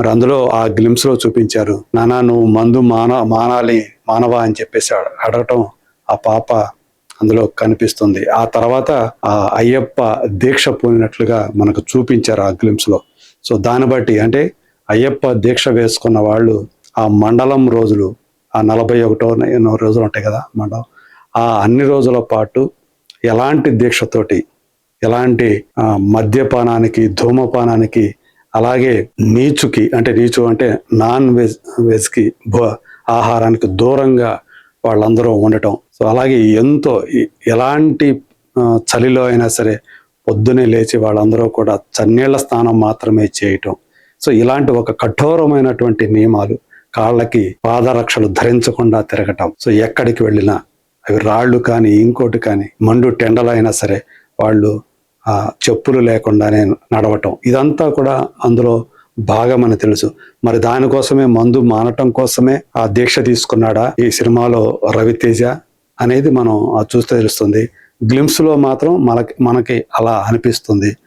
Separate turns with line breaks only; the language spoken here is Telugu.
మరి అందులో ఆ గ్లిమ్స్ లో చూపించారు, నానా నువ్వు మందు మానాలి మానవా అని చెప్పేసి అడగటం ఆ పాప అందులో కనిపిస్తుంది. ఆ తర్వాత ఆ అయ్యప్ప దీక్ష పూనినట్లుగా మనకు చూపించారు ఆ గ్లిమ్స్ లో. సో దాన్ని బట్టి అంటే అయ్యప్ప దీక్ష వేసుకున్న వాళ్ళు ఆ మండలం రోజులు, ఆ 41 ఎన్నో రోజులు ఉంటాయి కదా మండలం, ఆ అన్ని రోజుల పాటు ఎలాంటి దీక్షతోటి, ఎలాంటి మద్యపానానికి, ధూమపానానికి, అలాగే నీచుకి అంటే నీచు అంటే నాన్ వెజ్కి ఆహారానికి దూరంగా వాళ్ళందరూ ఉండటం. సో అలాగే ఎంతో ఎలాంటి చలిలో అయినా సరే పొద్దునే లేచి వాళ్ళందరూ కూడా చన్నీళ్ల స్నానం మాత్రమే చేయటం. సో ఇలాంటి ఒక కఠోరమైనటువంటి నియమాలు, కాళ్ళకి పాదరక్షలు ధరించకుండా తిరగటం. సో ఎక్కడికి వెళ్ళినా అవి రాళ్ళు కానీ ఇంకోటి కానీ మండు టెండలైనా సరే వాళ్ళు చెప్పులు లేకుండానే నడవటం, ఇదంతా కూడా అందులో భాగమని తెలుసు. మరి దానికోసమే మందు మానటం కోసమే ఆ దీక్ష తీసుకున్నాడా ఈ సినిమాలో రవితేజ అనేది మనం చూస్తే తెలుస్తుంది. గ్లిమ్స్ లో మాత్రం మనకి అలా అనిపిస్తుంది.